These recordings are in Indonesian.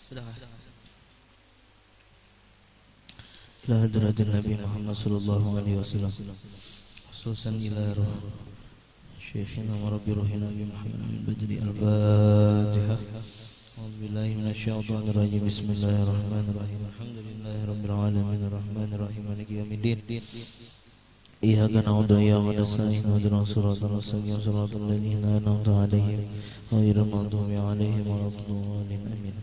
ila hadratin Nabi Muhammad sallallahu alaihi wasallam, khususan ila ruh Syekhina wa Rabbi Ruhina Nabi Muhammad Badri Al-Fatihah. A'udzu billahi minasyaitonir rajim. Bismillahirrahmanirrahim. Alhamdulillahi rabbil alamin arrahmanir rahim maliki yaumiddin. Iyyaka na'budu wa iyyaka nasta'in ihdinas siratal mustaqim siratal ladzina an'amta 'alaihim ghairil maghdubi 'alaihim waladdallin. Amin.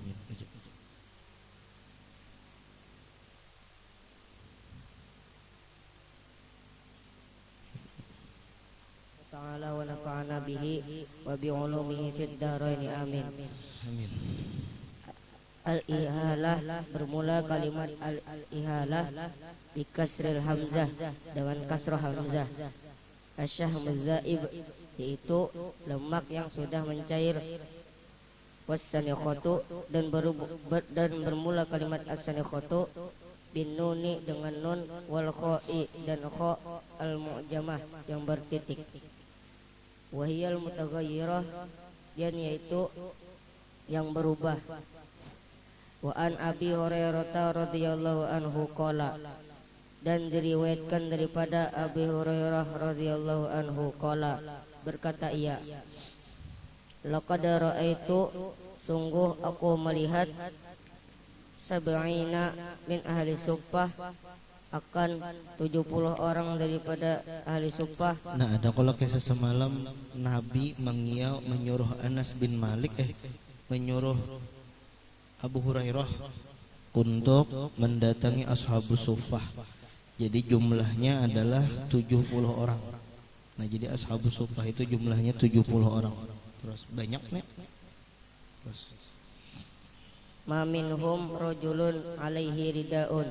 Ta'ala wa nafa'ana bihi wa bi'ulumihi fid dharain amin. Amin. Al-ihalah, bermula kalimat al-ihalah bi kasril hamzah dengan kasrah hamzah. Asyahmuz zaib, yaitu lemak yang sudah mencair. Was-sanikhatu, dan bermula kalimat as-sanikhatu bin nuni dengan nun wal kha'i dan kha al-mu'jamah yang bertitik. Wahiyal mutaghayyirah, dan yaitu yang berubah. Wa an Abi Hurairah radhiyallahu anhu qala, dan diriwayatkan daripada Abi Hurairah radhiyallahu anhu qala, berkata ia, laqad ra'aitu, sungguh aku melihat sab'ina min ahli suffah, akan 70 orang daripada ahli suffah. Nah, ada kalau kisah semalam Nabi menyuruh Anas bin Malik menyuruh Abu Hurairah untuk mendatangi ashabus suffah. Jadi jumlahnya adalah 70 orang. Nah, jadi ashabus suffah itu jumlahnya 70 orang. Terus banyak nih. Terus Ma minhum rajulun alaihi ridaun,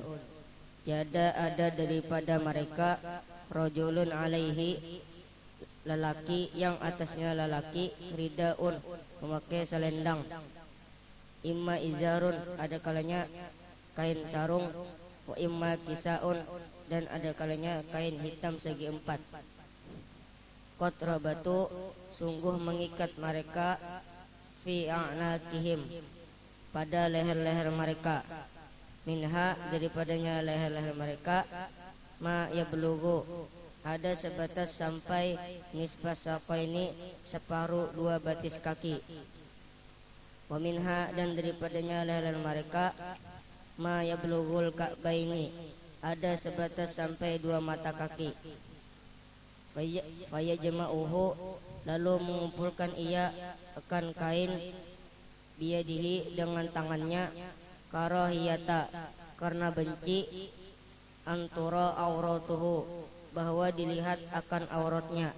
ada daripada mereka rajulun alaihi, lelaki yang atasnya lelaki, ridaun, memakai selendang. Imma izarun, ada kalanya kain sarung, wa imma kisaun, dan ada kalanya kain hitam segi empat. Qad rabatu, sungguh mengikat mereka, fi a'naqihim, pada leher-leher mereka, minha, daripadanya leher-leher mereka, ma yablughu, ada sebatas sampai nisbas saqaini, separuh dua batis kaki. Wa minha, dan daripadanya leher-leher mereka, ma yablughul ka'baini, ada sebatas sampai dua mata kaki. Fayajma'uhu, lalu mengumpulkan ia akan kain, biyadihi, dengan tangannya, karahiyata, karena benci, antura auratuhu, bahwa dilihat akan auratnya.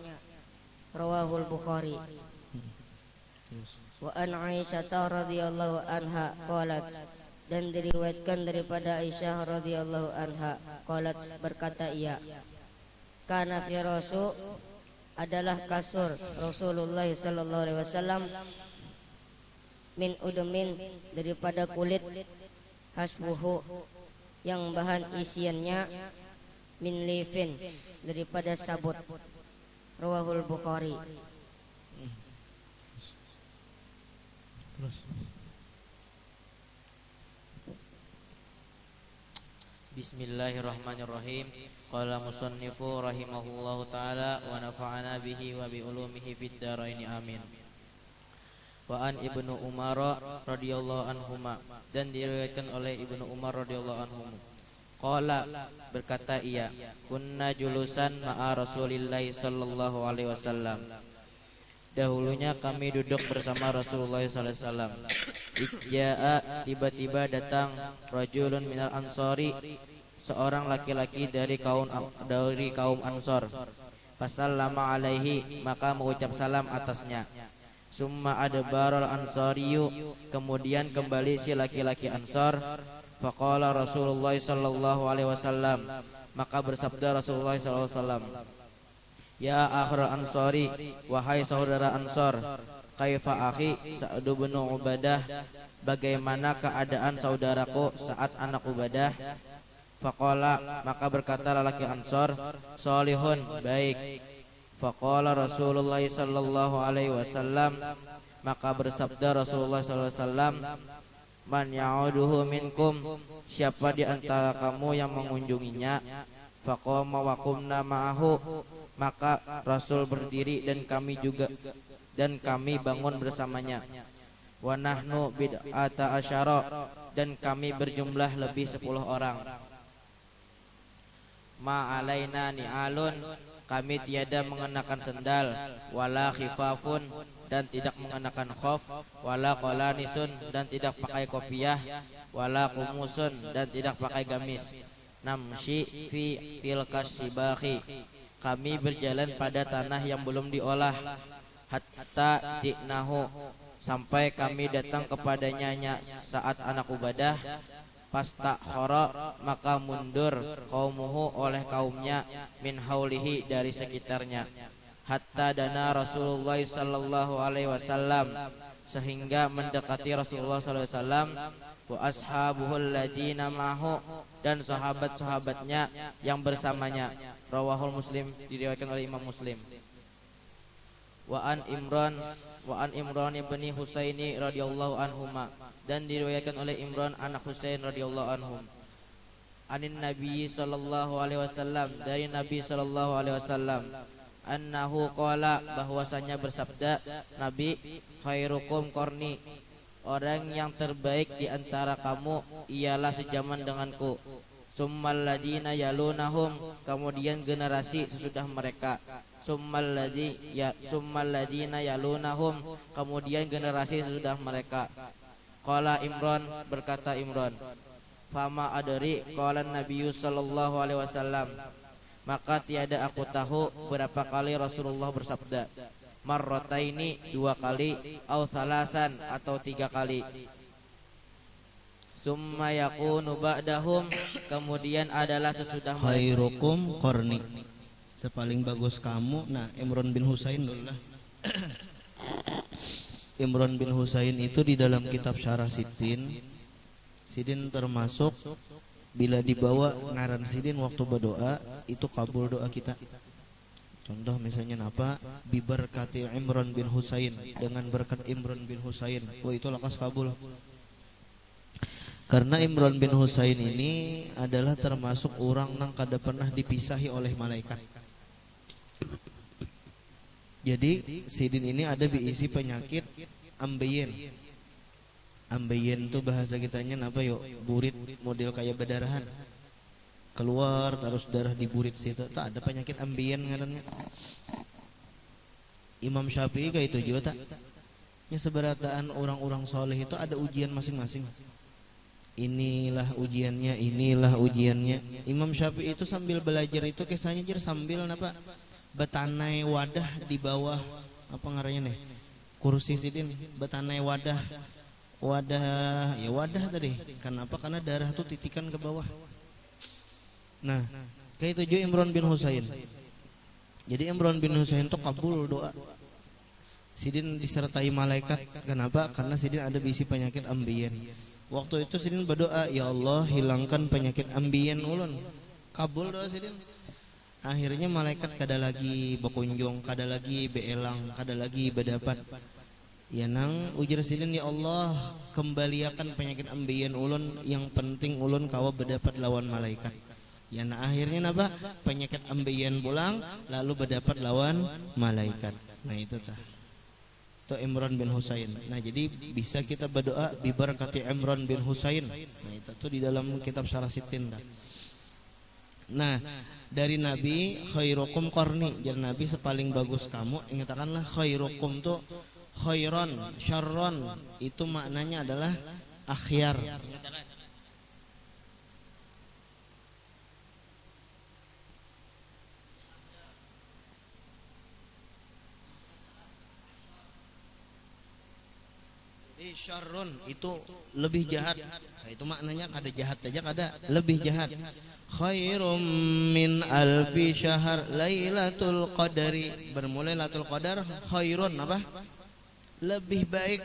Rawahul Bukhari. Wa an Aisyah radhiyallahu anha qalat, dan diriwayatkan daripada Aisyah radhiyallahu anha qalat, berkata ia, kana firasu, adalah kasur Rasulullah sallallahu alaihi wasallam, min udmin, daripada kulit, hasbuhu, yang bahan isiannya, min lifin, daripada sabut. Rawahul Bukhari. terus Bismillahirrahmanirrahim. Qala musannifu rahimahullahu ta'ala wa nafa'ana bihi wa bi ulumihi fid dharain amin. Wa an Ibnu Umar radhiyallahu anhuma, dan diriwayatkan oleh Ibnu Umar radhiyallahu anhum, qala, berkata ia, kunna julusan ma'a Rasulillah sallallahu alaihi wasallam, dahulunya kami duduk bersama Rasulullah sallallahu alaihi wasallam. Ijja'a, tiba-tiba datang, rajulun minal ansori, seorang laki-laki dari kaum Ansor. Fasallama alaihi, maka mengucap salam atasnya. Summa adbaral ansariyu, kemudian kembali si laki-laki Ansor. Faqala Rasulullah sallallahu alaihi wasallam, maka bersabda Rasulullah sallallahu alaihi wasallam, ya akhir ansori, wahai saudara Ansor, kaifa akhi Sa'd bin Ubadah, bagaimana keadaan saudaraku Sa'ad anak Ubadah? Faqala, maka berkata lelaki Ansor, solihun, baik. Faqala Rasulullah sallallahu alaihi wasallam, maka bersabda Rasulullah sallallahu alaihi wasallam, Man ya'uduhu minkum, siapa di antara kamu yang mengunjunginya? Faqama wa qumna ma'ahu, maka Rasul berdiri dan kami bangun bersamanya. Wa nahnu bid'ata asyara, dan kami berjumlah lebih 10 orang. Ma alaina ni'alun, kami tiada mengenakan sendal, wala khifafun, dan tidak mengenakan khaf, wala qalanisun, dan tidak pakai kopiah, wala qumusun, dan tidak pakai gamis. Namshi fil kasibahi, kami berjalan pada tanah yang belum diolah. Hatta di'nahu, sampai kami datang kepadanya saat anak Ubadah. Fastakhara, maka mundur qaumuhu oleh kaumnya, min haulihi, dari sekitarnya. Hatta dana Rasulullah sallallahu alaihi wasallam, sehingga mendekati Rasulullah sallallahu alaihi wasallam. Wa ashabuhul ladina ma'hu, dan sahabat-sahabatnya yang bersamanya. Rawahul Muslim, diriwayatkan oleh Imam Muslim. Wa an Imran ibni Husaini radhiyallahu anhuma, dan diriwayatkan oleh Imran anak Husain radhiyallahu anhum. Anin Nabi sallallahu alaihi wasallam, dari Nabi sallallahu alaihi wasallam, annahu qala, bahwasanya bersabda Nabi, khairukum qarni, orang yang terbaik di antara kamu ialah sejaman denganku. Summal ladina yalunahum, kemudian generasi sesudah mereka. Summal ladina yalunahum, kemudian generasi sesudah mereka. Qala Imran, berkata Imran, fama adri, qala Nabi sallallahu alaihi wasallam, maka tiada aku tahu berapa kali Rasulullah bersabda. Marrataini, 2 kali, au thalasan, atau 3 kali. Summa yakunu ba'dahum, kemudian adalah sesudah mereka. Khairukum qarni, sepaling bagus kamu. Nah, Imran bin Husain dulu lah. Imran bin Husain itu di dalam kitab Syarah Sidin termasuk bila dibawa ngaran Sidin waktu berdoa itu kabul doa kita. Contoh misalnya apa? Biberkati Imran bin Husain, dengan berkat Imran bin Husain, wah itu lakas kabul. Karena Imran bin Husain ini adalah termasuk orang yang kada pernah dipisahi oleh malaikat. Jadi Sidin ini ada diisi penyakit ambeien. Ambeien itu bahasa kitanya apa yuk? Burit model kayak bedarahan. Keluar terus darah di burit situ. Tak ada penyakit ambeien ngarannya. Imam Syafi'i kayak itu juga tak. Nya seberataan orang-orang soleh itu ada ujian masing-masing. Inilah ujiannya, inilah ujiannya. Imam Syafi'i itu sambil belajar itu kisahnya jer sambil napa? Betanai wadah di bawah apa ngarannya nih? Kursi Sidin, betanai wadah tadi. Kenapa? Karena darah tuh titikan ke bawah. Nah, kayak itu juga Imran bin Husain. Jadi Imran bin Husain tuh kabul doa. Sidin disertai malaikat. Kenapa? Karena Sidin ada bisi penyakit ambien. Waktu itu Sidin berdoa, ya Allah hilangkan penyakit ambien ulun. Kabul doa Sidin. Akhirnya malaikat kada lagi berkunjung, kada lagi beelang, kada lagi berdapat. Ya nang ujar Sidin, ya Allah kembaliakan penyakit ambien ulun, yang penting ulun kawa berdapat lawan malaikat. Ya nah akhirnya napa? Penyakit ambien pulang lalu berdapat lawan malaikat. Nah itu tah. Itu Imran bin Husain. Nah jadi bisa kita berdoa bibarakati Imran bin Husain. Nah itu tuh di dalam kitab Syarah Sidin dah. Nah dari Nabi khairukum qarni, jadi Nabi sepaling bagus kamu. Ingatkanlah khairukum tuh khairon, syarron, itu maknanya adalah akhyar. Syarrun itu lebih jahat. Nah, itu maknanya kada jahat aja kada, lebih jahat. Khairum min alfi syahr Lailatul Qadari, bermulai Lailatul Qadar khairun apa? Lebih baik.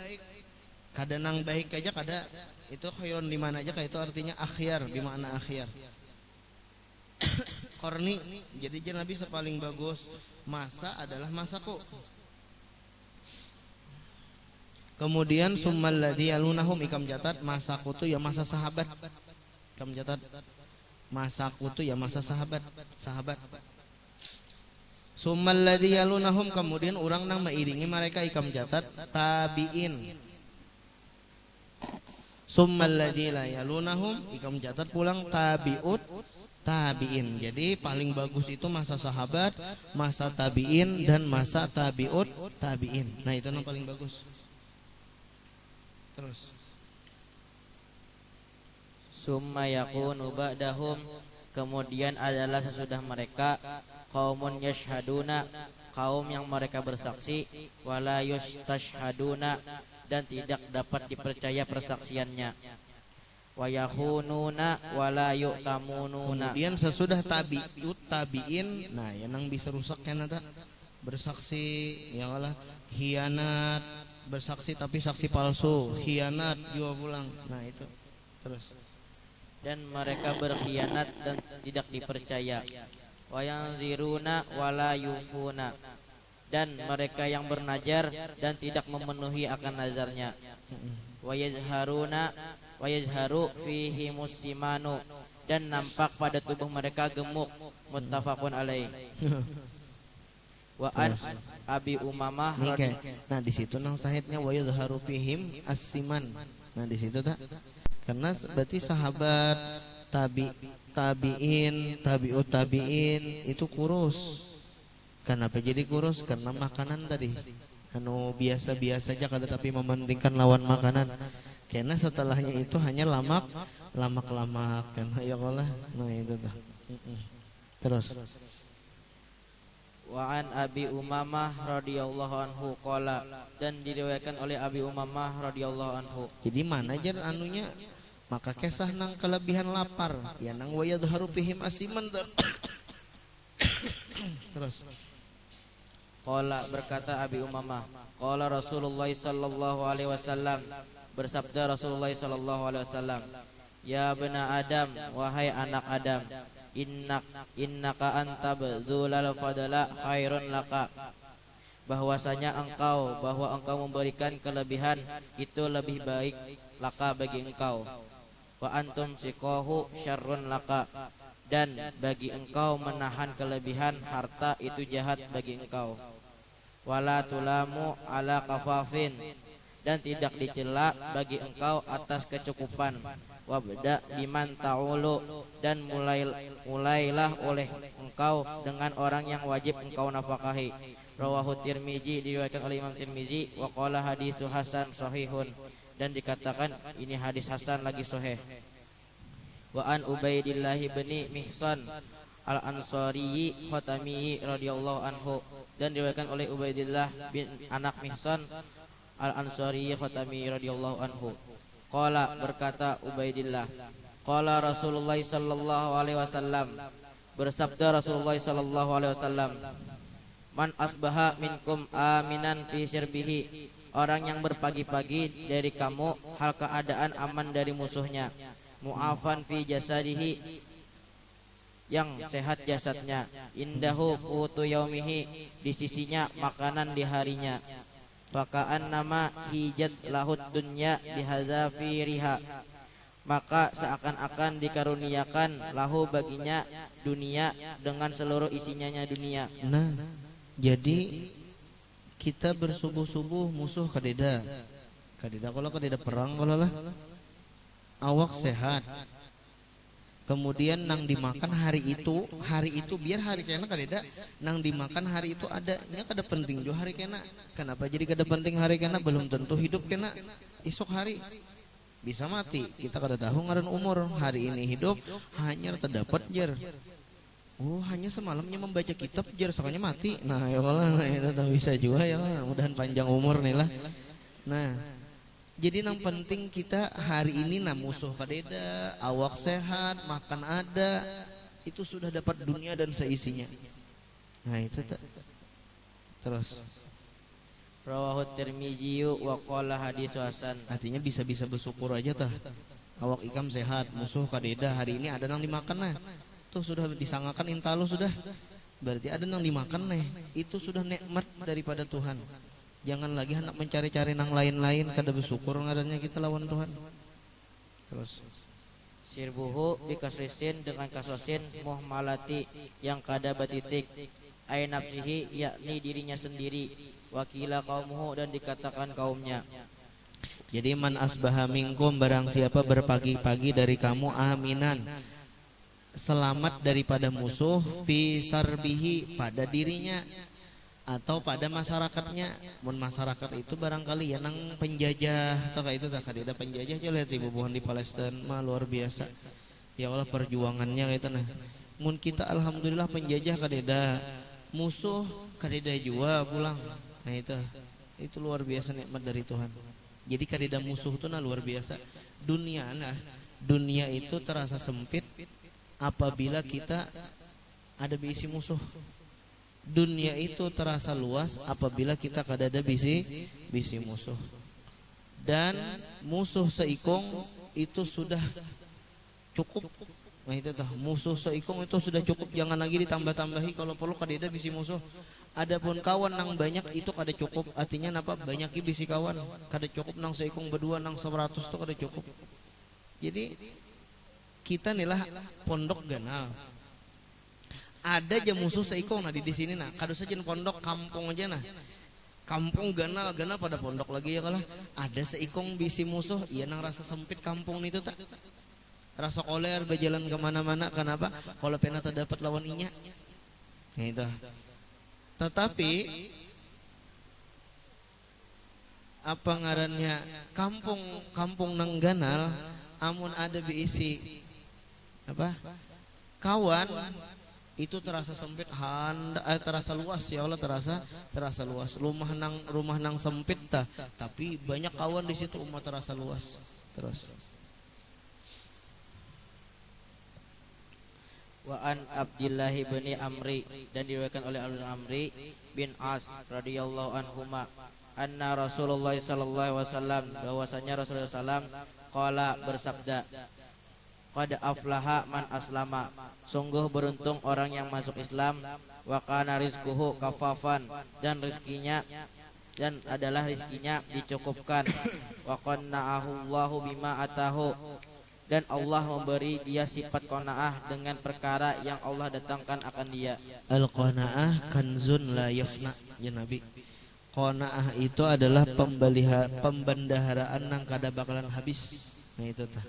Kada nang baik aja kada. Itu khairun di mana aja, kayak itu artinya akhyar, di makna akhyar. Qarni, jadi Nabi sepaling bagus masa adalah masaku. Kemudian summal ladzi yalunahum ikam catat masa kutu ya masa sahabat. Ikam catat masa kutu ya masa sahabat. Summal ladzi yalunahum kemudian orang nang meiringi mereka ikam catat tabiin. Summal ladzi la yalunahum ikam catat pulang tabiut tabiin. Jadi paling bagus itu masa sahabat, masa tabiin dan masa tabiut tabiin. Nah itu yang paling bagus. Terus summa yakunu ba'dahum kemudian adalah sesudah mereka qaumun yashhaduna kaum yang mereka bersaksi wala yustashhaduna dan tidak dapat dipercaya persaksiannya wa yakhununa wala yu'tamununa. Kemudian sesudah tabiin, nah yang bisa rusak kan ada bersaksi ya Allah khianat, bersaksi tapi saksi palsu, khianat juga pulang. Nah itu terus dan mereka berkhianat dan tidak dipercaya wa yanziruna wala yufuna dan mereka yang bernajar dan tidak memenuhi akan nazarnya wa yajharu fihi muslimanu dan nampak pada tubuh mereka gemuk muttafaqun alaih. Wa an Abi Umamah nah di situ nang sahidnya wa yadharu fihim as-siman. Nah di situ tak karena berarti sahabat tabiin tabiut tabiin itu kurus. Kenapa jadi kurus? Karena makanan tadi anu biasa-biasa aja kada tapi membandingkan lawan makanan. Karena setelahnya itu hanya lamak karena ya Allah. Nah itu tuh. Terus wa an Abi Umamah radhiyallahu anhu qala dan diriwayatkan oleh Abi Umamah radhiyallahu anhu. Jadi manajer anunya maka kisah nang kelebihan lapar ya nang wa yadharu fihim asiman. Terus qala berkata Abi Umamah qala Rasulullah sallallahu alaihi wasallam bersabda Rasulullah sallallahu alaihi wasallam ya bena Adam wahai anak Adam innaka anta badzulal fadala khairun laka bahwasanya bahwa engkau memberikan kelebihan itu lebih baik laka bagi engkau wa antum siqahu syarrun laka dan bagi engkau menahan kelebihan harta itu jahat bagi engkau wala tulamu ala kafafin dan tidak dicela bagi engkau atas kecukupan wabda biman ta'ulu dan mulailah oleh engkau dengan orang yang wajib engkau nafkahi. Rawahu Tirmizi diriwayatkan oleh Imam Tirmizi wa qala haditsu hasan sahihun dan dikatakan ini hadis hasan lagi sahih. Wa an Ubaidillah bin Mihsan al-Ansari Khatami radhiyallahu anhu dan diriwayatkan oleh Ubaidillah bin anak Mihsan al-Ansari Khatami radhiyallahu anhu. Qala berkata Ubaidillah qala Rasulullah sallallahu alaihi wasallam bersabda Rasulullah sallallahu alaihi wasallam man asbaha minkum aminan fi sirbihi orang yang berpagi-pagi dari kamu hal keadaan aman dari musuhnya mu'afan fi jasadihi yang sehat jasadnya indahu qutu yaumihi di sisinya makanan di harinya fakaan nama hijat lahud dunya bihadzafiriha maka seakan-akan dikaruniakan lahu baginya dunia dengan seluruh isinya dunia. Nah jadi kita bersubuh-subuh musuh kadeda kalau kadeda perang kalau lah awak sehat kemudian nang dimakan hari itu biar hari kena kadeda nang dimakan hari itu adanya kada penting jo hari kena. Kenapa jadi kada penting hari kena? Belum tentu hidup kena esok hari bisa mati. Kita kada tahu ngaran umur. Hari ini hidup hanya terdapat jer. Oh hanya semalamnya membaca kitab jer sakanya mati. Nah ya Allah itu bisa juga ya Allah. Mudahan panjang umur nih lah. Nah jadi yang penting kita hari ini nah musuh kadeda, awak sehat, makan ada, itu sudah dapat dunia dan seisinya. Nah itu terus. Rawahu Tirmizi wa qala haditsu hasan. Artinya bisa bersyukur aja tah. Awak ikam sehat, musuh kadeda, hari ini ada yang dimakan nah. Tuh sudah disangakan intalu sudah. Berarti ada yang dimakan nih. Itu sudah nikmat daripada Tuhan. Jangan lagi hendak mencari-cari nang lain-lain, kada bersyukur ngarannya kita lawan Tuhan. Terus Sirbuhu bikasrisin dengan kasrosin muhmalati yang kada batitik ay nafsihi yakni dirinya sendiri, wakila kaumuhu dan dikatakan kaumnya. jadi man asbaha minkum, barang siapa berpagi-pagi dari kamu, aminan selamat daripada musuh, fi sarbihi pada dirinya atau pada masyarakatnya. Mun masyarakat itu barangkali ya nang penjajah atau kayak itu tak ada penjajah aja, lihat ibu buhan di Palestina mah luar biasa ya Allah perjuangannya kayak itu. Nah mun kita alhamdulillah penjajah kadeda, musuh kadeda jua pulang. Nah itu luar biasa nikmat dari Tuhan. Jadi kadeda musuh itu nah luar biasa. Dunia itu terasa sempit apabila kita ada bisi musuh. Dunia itu terasa luas apabila kita kadada bisi musuh. Dan musuh seikung itu sudah cukup. Nah itu tah, musuh seikung itu sudah cukup, jangan lagi ditambah-tambahi, kalau perlu kadada bisi musuh. Adapun kawan nang banyak itu kada cukup. Artinya napa? Banyaki bisi kawan kada cukup, nang seikung berdua nang 100 itu kada cukup. Jadi kita nilah pondok ganal. Ada aja musuh seikong nah di sini nah. Kado saja pondok kampung aja nah. Kampung ganal pada pondok lagi ya kalah. Ada seikong bisi musuh, iya nang rasa sempit kampung itu tak. Rasa koler berjalan kemana-mana, kenapa? Kalau pena terdapat lawan inya. Nah itu. Tetapi apa ngarannya kampung nang ganal, amun ada biisi apa? Kawan itu terasa sempit, terasa luas ya Allah, terasa luas. Rumah nang sempit tah, tapi banyak kawan di situ, umat terasa luas. Terus Wa an Abdillah bin Amri, dan diriwayatkan oleh Abdullah Amri bin As radhiyallahu anhuma anna Rasulullah sallallahu alaihi wasallam, bahwasanya Rasulullah sallam qala bersabda, qad aflaha man aslama, sungguh beruntung orang yang masuk Islam, wa kana rizquhu kafafan, dan adalah rizkinya dicukupkan, wa qanna'ahu Allahu bima atahu, dan Allah memberi dia sifat qanaah dengan perkara yang Allah datangkan akan dia. al-qanaah kanzun la yafna ya Nabi. Qanaah itu adalah pembendaharaan nang kada bakalan habis. Nah itu tah.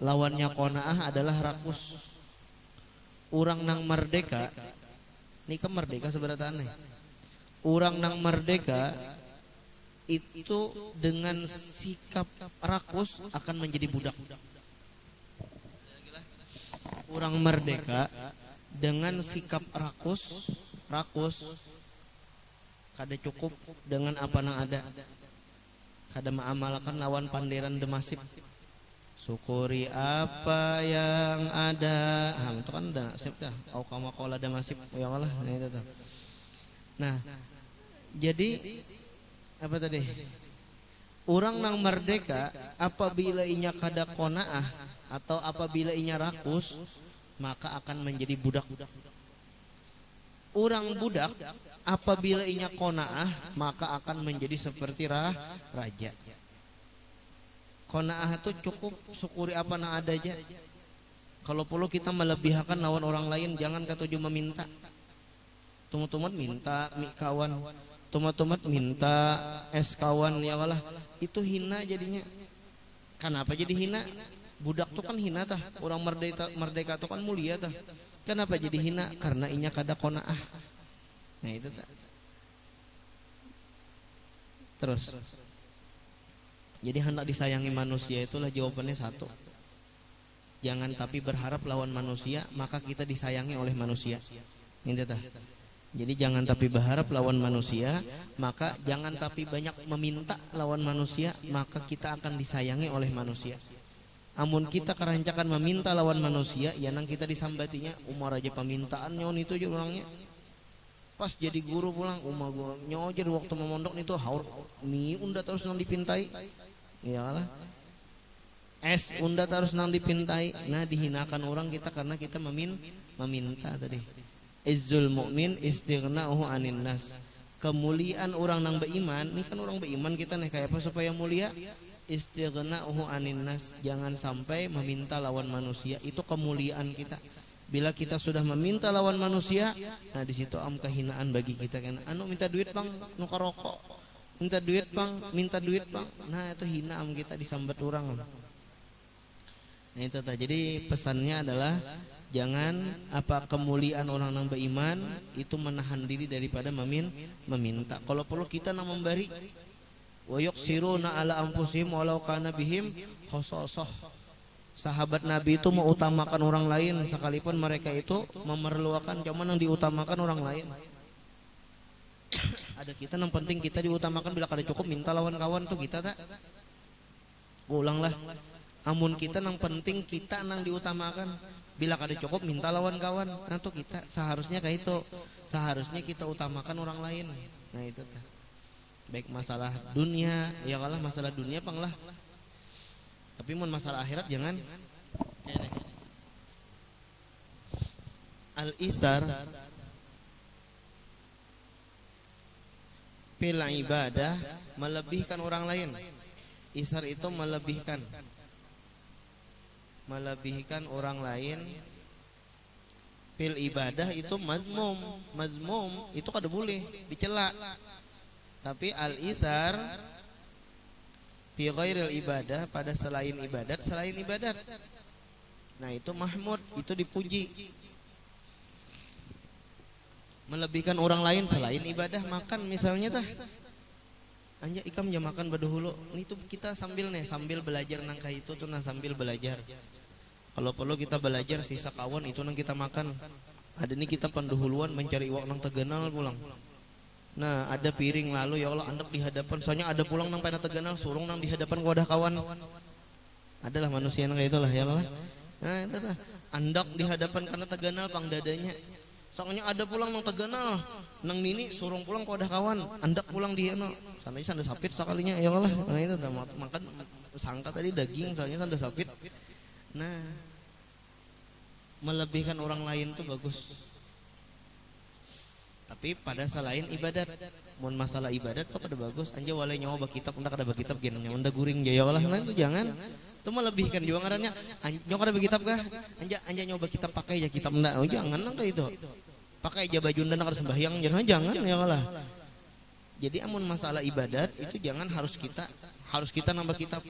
Lawannya qanaah adalah rakus. Urang nang merdeka, ini kan merdeka sebenarnya aneh. Urang nang merdeka itu dengan sikap rakus akan menjadi budak. Urang merdeka dengan sikap rakus kada cukup dengan apa nang ada. Kada maamalkan lawan panderan demasip. Syukuri apa yang ada. Itu kan ada nasib dah. Au kama qala ada nasib ya Allah. Nah itu tuh. Nah, jadi apa tadi? Orang nang merdeka apabila inya kada qanaah atau apabila inya rakus, maka akan menjadi budak. Orang budak apabila inya qanaah, maka akan menjadi seperti raja. Qanaah itu cukup, syukuri apa yang ada aja. Kalau perlu kita melebihakan lawan orang lain, jangan katuju meminta. Tumat-tumat minta mie kawan, tumat-tumat minta es kawan ya Allah. Itu hina jadinya. Kenapa jadi hina? Budak tuh kan hina tah. Orang merdeka tuh kan mulia tah. Kenapa jadi hina? Karena inya kada qanaah. Nah itu tah. Terus jadi hendak disayangi manusia itulah jawabannya satu. Jangan tapi berharap lawan manusia, maka kita disayangi oleh manusia. Ini tah. Jadi jangan tapi berharap lawan manusia, maka jangan tapi banyak meminta lawan manusia, maka kita akan disayangi oleh manusia. Amun kita kerancakan meminta lawan manusia, ya nang kita disambatinya, umar aja permintaan nyon itu aja orangnya. Pas jadi guru pulang, umar gua nyojer waktu memondok itu haur mie unda terus nang dipintai. Ya lah. Es unda terus nang dipintai. Nah dihinakan orang kita karena kita meminta tadi. Izzul mu'min istighna'uhu anin nas. kemuliaan orang nang beriman, ini kan orang beriman kita nih kayak apa supaya mulia? Istighna'uhu anin nas, jangan sampai meminta lawan manusia, itu kemuliaan kita. Bila kita sudah meminta lawan manusia, nah di situ kehinaan bagi kita kan. Anu minta duit bang, nuka rokok. Minta duit bang, minta duit bang. Nah itu hina kita disambat orang. Nah itu tadi. Jadi pesannya adalah jangan kemuliaan orang yang beriman itu menahan diri daripada meminta. Kalau perlu kita nang memberi. Wa yuqsiruna ala anfusihim walau kana bihim khasasah. Sahabat Nabi itu mengutamakan orang lain sekalipun mereka itu memerlukan, cuman yang diutamakan orang lain. Ada kita yang penting kita diutamakan, bila kada cukup minta lawan kawan tuh kita tak. Ulanglah. Amun kita yang penting kita nang diutamakan, bila kada cukup minta lawan kawan. Nah tuh kita seharusnya kayak itu. Seharusnya kita utamakan orang lain. Nah itu tak. Baik masalah dunia, ya kalah masalah dunia panglah. Tapi mun masalah akhirat jangan. Al-ithar fil ibadah, melebihkan orang lain. Isar itu melebihkan orang lain. Fil ibadah itu mazmum itu kada boleh dicela. Tapi al-ithar fi ghairil ibadah, pada selain ibadat. Nah itu mahmud, itu dipuji. Melebihkan orang lain selain ibadah, makan misalnya tah. Anja ikam jam makan baduhulu. Itu kita sambil belajar nangka itu tuh sambil belajar. Kalau perlu kita belajar sisa kawan itu nang kita makan. Ada nih kita penduhuluan mencari iwak nang tegenal pulang. Nah ada piring lalu ya Allah andek di hadapan, soalnya ada pulang nang pada teganal surung nang di hadapan wadah kawan. Adalah manusia yang kayak itulah ya Allah. Nah itu tah andek di hadapan karena teganal pang dadanya. Soalnya ada pulang nang teganal nang nini surung pulang wadah kawan, andek pulang di eno. Sananya sanda sapit sekalinya ya Allah. Nah itu tah makan sangka tadi daging, soalnya sanda sapit. Nah melebihkan orang lain tuh bagus. Tapi pada selain ibadat, mun masalah ibadat tuh pada bagus. Anja walai nyawa bakitab, unda kada bakitab gen nyawa unda guring jaya Allah. Nah itu jangan. Itu melebihkan juga ngarannya. Nyawa kada bakitab kah? Anja nyawa bakitab pakai ya kitab unda. Oh jangan nang itu. Pakai aja baju unda kada sembahyang, jangan ya Allah. Jadi amun masalah ibadat itu jangan harus kita nambah kitab.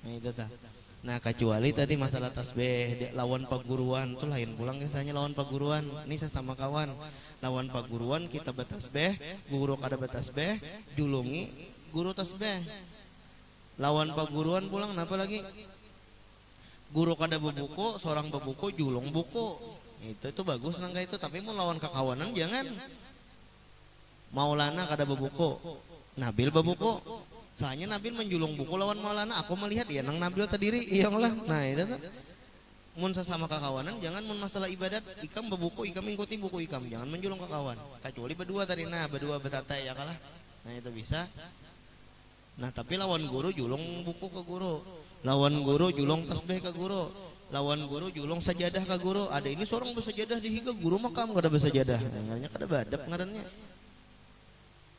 Nah itu tah. Nah kecuali tadi masalah tasbih lawan paguruan itu lain pulang biasanya lawan paguruan. Ini sesama kawan. Lawan paguruan kita bertasbih, guru kada bertasbih, julungi guru tasbih. Lawan paguruan pulang napa lagi? Guru kada bebuku, seorang bebuku, julung buku. Itu bagus nangka itu, tapi mau lawan kekawanan jangan. Maulana kada bebuku, Nabil bebuku. Soalnya Nabil menjulung buku lawan Maulana, aku melihat ya nang Nabil terdiri, iya lah. Nah itu tuh. Mun sesama kekawanan jangan mun masalah ibadat ikam bebuku ikam ikuti buku ikam, jangan menjulung kekawan. Kecuali berdua tadi berdua betatai ya kalah. Nah itu bisa. Nah tapi lawan guru julung buku ke guru, lawan guru julung tasbih ke guru, lawan guru julung sajadah ke guru. Ada ini seorang bersajadah di higa guru makam kada bersajadah. Ngarannya kada badap ngarannya.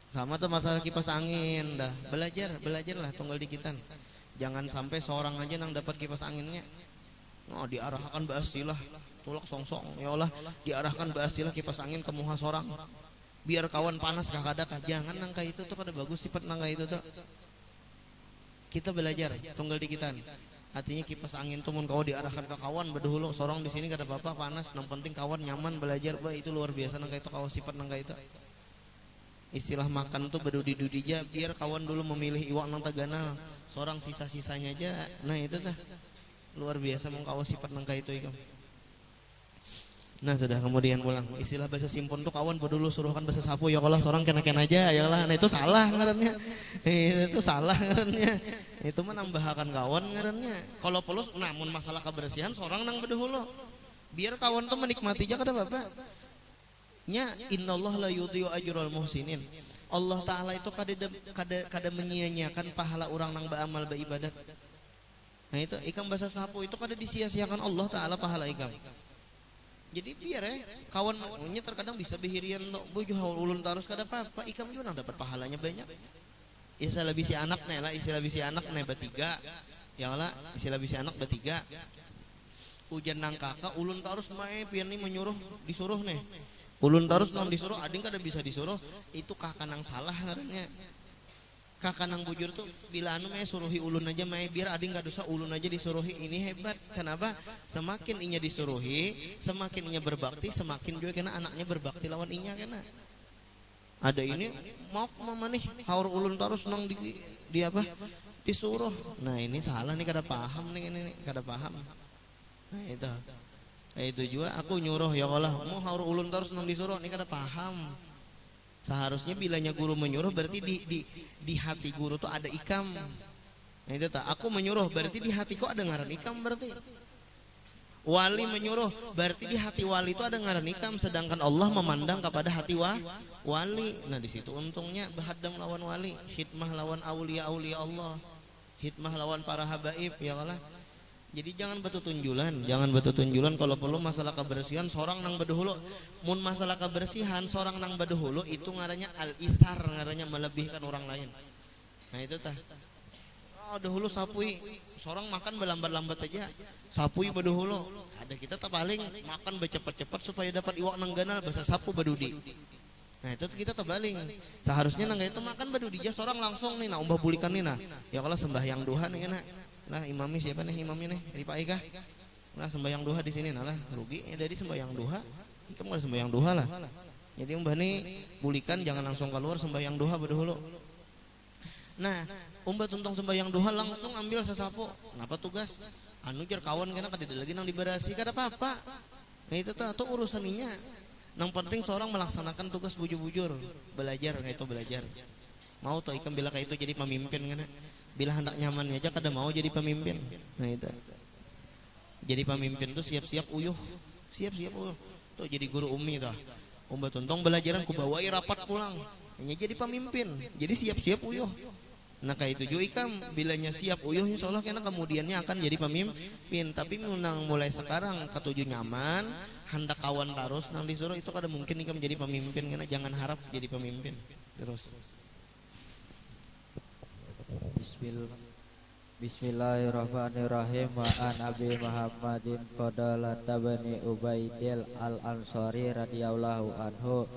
Sama tuh masalah kipas angin dah. Belajarlah tunggal dikitan. Jangan sampai seorang aja nang dapat kipas anginnya. Oh diarahkan basilah tulak songsong ya Allah, diarahkan basilah kipas angin ke muha sorang biar kawan panas kakada. Jangan nangka itu tuh kada bagus sifat nangka itu tuh. Kita belajar tunggal dikitan. Artinya kipas angin tuh mun kau diarahkan ke kawan berdahulu sorong di sini kada apa-apa panas, yang penting kawan nyaman belajar. Bah itu luar biasa nangka itu kawan sifat nangka itu. Istilah makan tuh berdudi-dudi aja biar kawan dulu memilih iwak nang taganal, sorang sisa-sisanya aja. Nah itu tuh luar biasa mengkawas sifat nangka itu ikam. Nah sudah kemudian pulang istilah bahasa simpon tuh kawan dulu suruhkan bahasa sapu ya Allah seorang kena aja ya Allah. Nah itu salah ngarannya. Itu salah ngarannya. Itu mah nambahakan kawan ngarannya. Kalau pelus namun masalah kebersihan seorang nang berdahulu. Biar kawan tuh menikmati aja kada apa-apa. Nya innallaha la yudhi'u ajral muhsinin. Allah taala itu kada menyia-nyiakan pahala orang nang beramal beribadat. Nah itu ikam bahasa sapu itu kada disia-siakan Allah taala pahala ikam. Jadi biar kawan nya terkadang bisa behirian bojo ulun tarus kada apa-apa ikam juga dapat pahalanya banyak. Istilah bisi anak lah, istilah bisi anak bertiga. Ya lah, istilah bisi anak bertiga. Ujian nang kakak ulun tarus mae pian nih menyuruh disuruh nih. Ulun tarus nang disuruh ading kada bisa disuruh, itu kakak nang salah ngarannya. Kakak nang bujur tuh bila anu mae suruhi ulun aja mae biar ading gak dosa ulun aja disuruhi. Ini hebat. Kenapa? Semakin inya disuruhi, semakin inya berbakti, semakin juga kena anaknya berbakti lawan inya kena. Ada ini mau mama nih haur ulun terus nang di apa? Disuruh. Nah, ini salah nih kada paham nih ini kada paham. Nah, itu juga aku nyuruh ya Allah, mau haur ulun terus nang disuruh nih kada paham. Seharusnya bilanya guru menyuruh berarti di hati guru tuh ada ikam. Nah itu tak. Aku menyuruh berarti di hatiku ada ngaran ikam berarti. Wali menyuruh berarti di hati wali itu ada ngaran ikam. Sedangkan Allah memandang kepada hati wali. Nah di situ untungnya bahadam lawan wali, hikmah lawan aulia Allah, hikmah lawan para habaib ya Allah. Jadi jangan betutunjulan kalau perlu masalah kebersihan seorang nang bedahulu. Mun masalah kebersihan seorang nang bedahulu itu ngarannya al-ithar, ngarannya melebihkan orang lain. Nah itu tah. Oh dahulu sapui, seorang makan berlambat-lambat aja. Sapui bedahulu. Ada kita tak paling makan bercepat-cepat supaya dapat iwak nang ganal bahasa sapu bedudi. Nah itu kita terbaling. Seharusnya nang itu makan bedudi aja seorang langsung nih nah umbah bulikan nih nah. Ya kalau sembahyang duha nih nah. Nah imamnya siapa nih imamnya nih dari Pak Ika. Nah sembahyang duha di sini nah lah rugi dari sembahyang duha. Ikam nggak sembahyang duha lah. Jadi umbah nih bulikan jangan langsung keluar sembahyang duha berdahulu. Nah umbah tuntang sembahyang duha langsung ambil sesapu. Kenapa tugas? Anu jar kawan kena kada lagi nang diberasi kada apa-apa. Nah itu tuh urusaninya. Nang penting seorang melaksanakan tugas bujur-bujur belajar kayak itu belajar. Mau tuh ikam bila kayak itu jadi pemimpin kena. Bila hendak nyamannya aja kada mau jadi pemimpin. Nah itu. Jadi pemimpin tuh siap-siap uyuh. Siap-siap uyuh. Tuh jadi guru umi tuh. Umba tuntong belajaran ku bawai rapat pulang. Hanya jadi pemimpin. Jadi siap-siap uyuh. Nah kayak itu juga ikam bilanya siap uyuh insyaallah kena kemudiannya akan jadi pemimpin. Tapi menang mulai sekarang ketujuh nyaman, hendak kawan terus nang disuruh itu kada mungkin ikam jadi pemimpin kena jangan harap jadi pemimpin. Terus. Bismillahirrahmanirrahim. Wa an Abi Muhammadin Fadalata bani Ubaidil al-Ansari radhiyallahu anhu,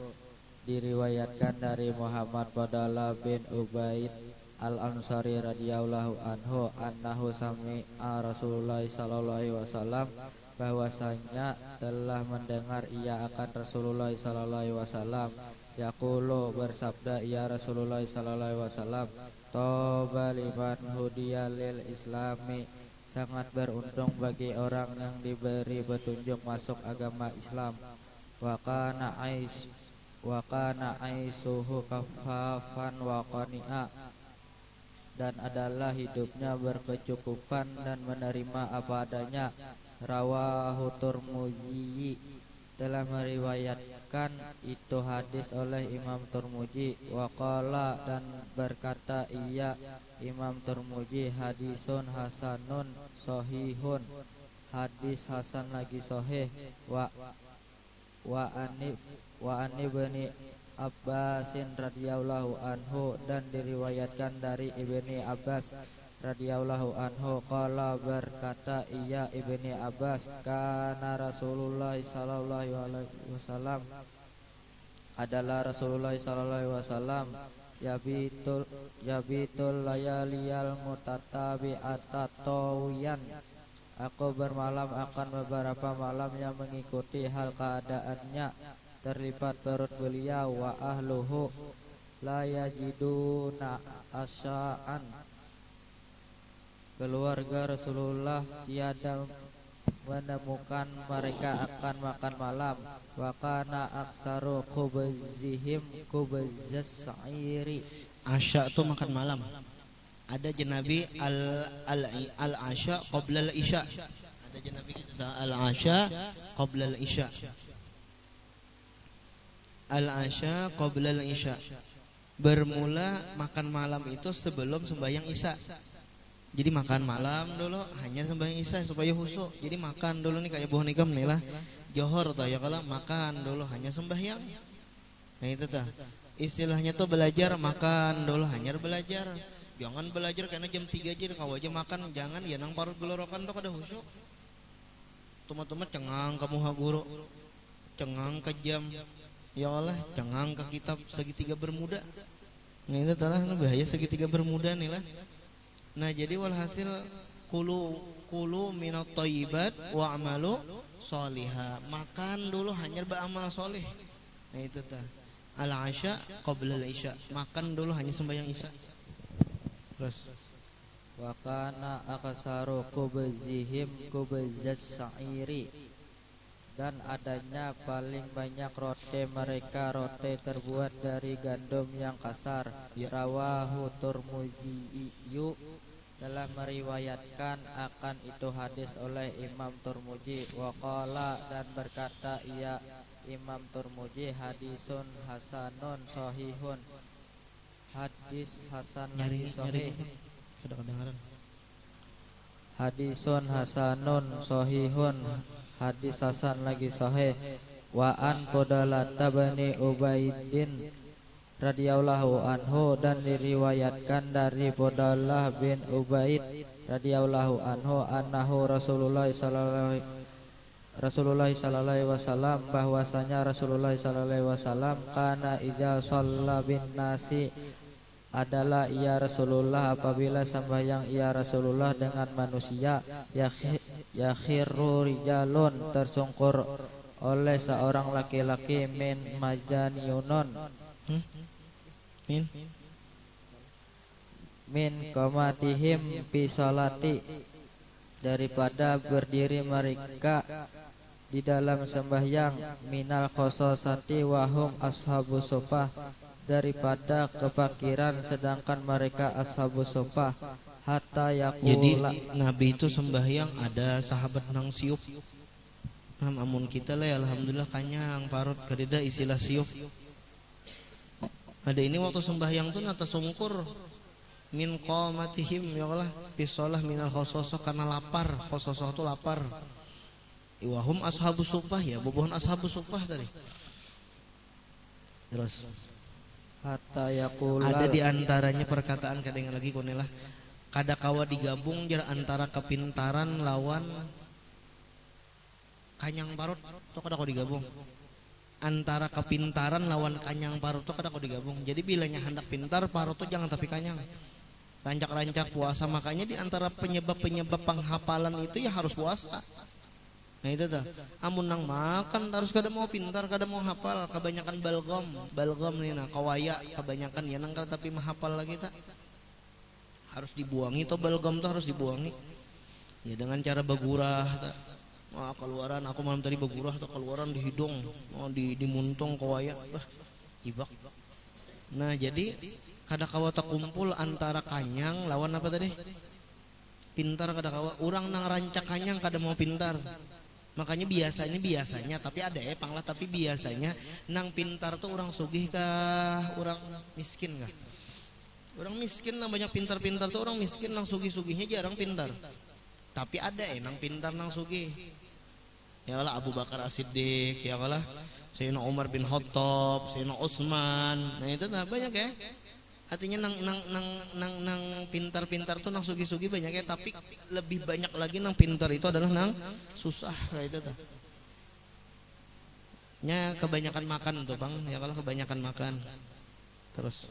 diriwayatkan dari Muhammad Fadalah bin Ubaid al-Ansari radhiyallahu anhu annahu sami'a Rasulullah sallallahu alaihi wasallam, bahwasanya telah mendengar ia akan Rasulullah sallallahu alaihi wasallam yaqulu, bersabda ia Rasulullah sallallahu alaihi wasallam, Toba liman hudiya lil islami, sangat beruntung bagi orang yang diberi petunjuk masuk agama Islam. Wa kana aisuhu kafafan wa qani'a, dan adalah hidupnya berkecukupan dan menerima apa adanya. Rawahu Turmudzi, telah meriwayatkan itu hadis oleh Imam Turmudzi. Waqala, dan berkata ia Imam Turmudzi, hadisun hasanun sahihun, hadis hasan lagi sahih. Wa ani bani Abbasin radhiyallahu anhu, dan diriwayatkan dari Ibni Abbas radhiyallahu anhu, qala, berkata ia Ibni Abbas, kana Rasulullah sallallahu alaihi wasallam, adalah Rasulullah sallallahu alaihi wasallam, yabitul layaliyal mutatabi'ata tawiyan, aku bermalam akan beberapa malam yang mengikuti hal keadaannya terlipat perut beliau. Wa ahluhu la yajiduna asya'an, keluarga Rasulullah tiada menemukan mereka akan makan malam. Wa kana aksaru khubzihim khubzas sa'iri, Asya itu makan malam. Ada jenabi al-asya qabla al-isya. Ada jenabi al-asya qabla al-isya. Al-asya qabla al-isya. Bermula makan malam itu sebelum sembahyang isya. Jadi makan malam dulu hanya sembahyang isya supaya khusyuk. Jadi makan dulu nih kayak buah nikam nih lah. Johor tuh ya kalau makan dulu hanya sembahyang. Nah itu tuh. Istilahnya tuh belajar makan dulu hanya belajar. Jangan belajar karena jam 3 aja kau aja makan, jangan ya nang parut gelorokan tuh kada khusyuk. Teman-teman cengang kamu haguru. Cengang ke jam. Ya Allah, cengang ke kitab segitiga bermuda. Nah itu telah bahaya segitiga bermuda nih lah. Nah jadi walhasil kulu minat thayyibat wa amalu sholiha. Makan dulu hanya beramal soleh. Nah itu tah. Al asya qabla al isya. Makan dulu hanya sembahyang isya. Terus Wa kana aksaru kubzihim kubzas sa'iri, dan adanya paling banyak roti mereka roti terbuat dari gandum yang kasar. Ya. Rawahu Turmudzi telah meriwayatkan akan itu hadis oleh Imam Turmudzi. Waqala, dan berkata ia Imam Turmudzi, hadisun hasanun sahihun, hadis hasan lagi sahih. Sudah kedengaran. Hadisun hasanun sahihun, hadis hasan lagi sahih. Wa an Qudalata bani Ubaidin radhiyallahu anhu, dan diriwayatkan dari Qudalah bin Ubaid radhiyallahu anhu annahu Rasulullah sallallahu alaihi wasallam, bahwasanya Rasulullah sallallahu alaihi wasallam kana idza shalla bin nasi, adalah ia Rasulullah apabila sembahyang ia Rasulullah dengan manusia, yakhiru rijalun, tersungkur oleh seorang laki-laki, min majaniyunon, min qamatihim fi sholati, daripada berdiri mereka di dalam sembahyang, minal khososati wahum ashabu sufah, daripada kefakiran sedangkan mereka ashabu sufah, hatta yakula. Jadi Nabi itu sembahyang ada sahabat nang siup. Amun kita lah alhamdulillah kanyang parut kadeda istilah siup. Ada ini waktu sembahyang tuh nata sungkur min qamatihim ya Allah pisolah minal khososoh, karena lapar. Khososoh tuh lapar. Iwahum ashabu sufah, ya bobohan ashabu sufah tadi. Terus hatta yakula, ada di antaranya perkataan kadang lagi konelah kada kawa digabung jar antara kepintaran lawan kanyang parut tuh kada kawa digabung. Antara kepintaran lawan kanyang parut tuh kada kawa digabung. Jadi bilanya hendak pintar parut tuh jangan tapi kanyang. Rancak-rancak puasa, makanya di antara penyebab-penyebab penghafalan itu ya harus puasa. Nah itu tuh. Amun nang makan harus kada mau pintar, kada mau hafal, kebanyakan balgam nih nah kawaya kebanyakan ya nang kada tapi menghafal lagi tak. Harus dibuangi tuh balgam tuh harus dibuangi. Ya dengan cara bagurah tak. Wah keluaran aku malam tadi bagurah tuh keluaran di hidung, di muntung kawaya. Bah, ibak. Nah jadi kada kawa kumpul antara kanyang lawan apa tadi? Pintar kada kawa. Urang nang rancak kanyang kada mau pintar. Makanya biasanya tapi ada panglah, tapi biasanya nang pintar tuh orang sugih kah, orang miskin kah? Orang miskin nang banyak pintar-pintar tuh orang miskin, nang sugih-sugihnya jarang pintar. Tapi ada nang pintar nang sugih. Ya Allah Abu Bakar As-Siddiq, ya Allah Sayyidina Umar bin Khattab, Sayyidina Utsman. Nah itu nah banyak ya. Artinya nang pintar-pintar tuh nang sugi-sugi banyak ya, tapi lebih banyak lagi nang pintar itu adalah nang susah kayak itu tuh. Nya kebanyakan makan tuh Bang, ya kalau kebanyakan makan. Terus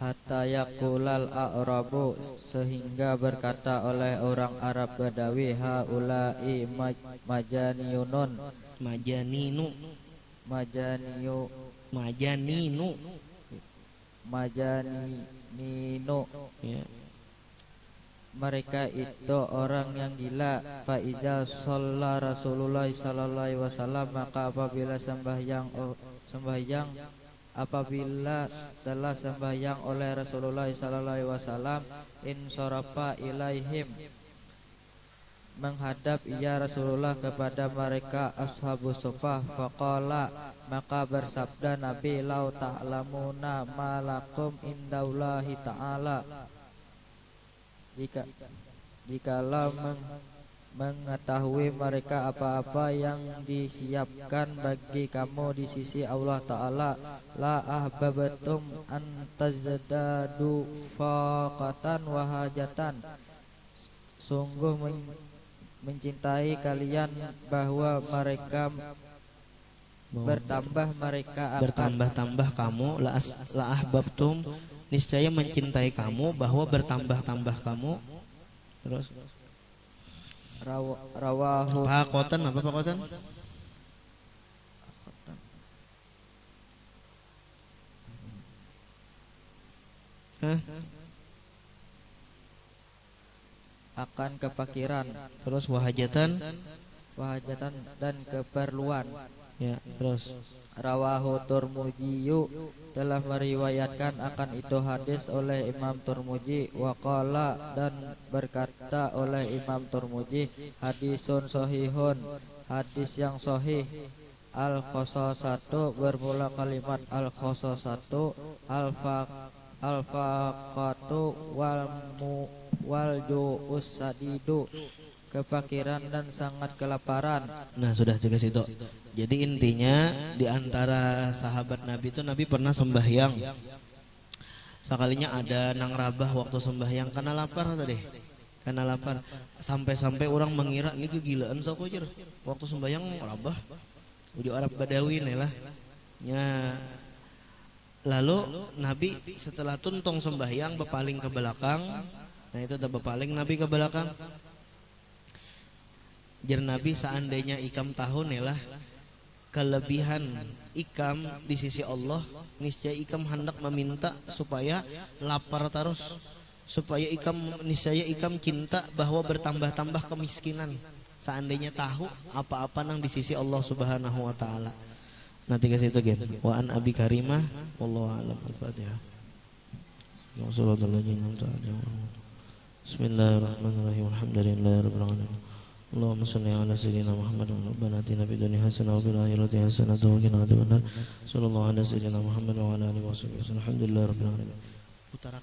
hatta yakulal a'rabu, sehingga berkata oleh orang Arab Badawi, haula'i majaniyunun, majaninu ya. Mereka itu orang yang gila. Fa idza shalla Rasulullah sallallahu alaihi wasallam, maka apabila apabila telah sembahyang oleh Rasulullah sallallahu alaihi wasallam, insarafa ilaihim, menghadap ia Rasulullah kepada mereka ashabu sufah, faqala, maka bersabda Nabi, lau ta'lamuna ma lakum indallahi ta'ala, Jikalau mengetahui mereka apa-apa yang disiapkan bagi kamu di sisi Allah Ta'ala, la ahbabtum an tazdadu faqatan wa hajatan, sungguh mencintai kalian bahwa mereka bertambah-tambah kamu, la ahbabtum, niscaya mencintai kamu, bahwa bertambah-tambah kamu. Terus rawahu pakotan, apa pakotan? akan kepakiran, Terus wahajatan, dan keperluan. ya, terus Rawahu Turmujiyu, telah meriwayatkan akan itu hadis oleh Imam Turmuji. Waqala, dan berkata oleh Imam Turmuji, hadisun sahihun, hadis yang sahih. Al-khosasatu, bermula kalimat al-khosasatu, al-faqatu wal ju'us sadidu, kefakiran dan sangat kelaparan. nah sudah juga situ. Jadi intinya di antara sahabat Nabi itu, Nabi pernah sembahyang. Sekalinya ada nang rabah waktu sembahyang karena lapar tadi. Karena lapar. Sampai-sampai orang mengira ini kegilaan sok aja. Waktu sembahyang rabah. Udah Arab Badawi nih lah. Ya. Lalu Nabi setelah tuntong sembahyang berpaling ke belakang. Nah itu udah berpaling Nabi ke belakang. Jar Nabi, seandainya ikam tahun ya lah, kelebihan ikam di sisi Allah, niscaya ikam hendak meminta supaya lapar terus, supaya niscaya ikam cinta bahwa bertambah-tambah kemiskinan. Seandainya tahu apa-apa nang di sisi Allah Subhanahu wa taala. Nanti ke situ gen. Wa an Abi Karimah wallahu a'lam. Al-Fatihah. Bismillahirrahmanirrahim. Alhamdulillahirabbil alamin. Allahumma shalli ala sayyidina Muhammad wa rabbana atina fid dunya hasanah wa fil akhirati hasanah wa qina adzabannar. Sallallahu ala sayyidina Muhammad wa ala alihi wasallam. Alhamdulillahirabbil alamin.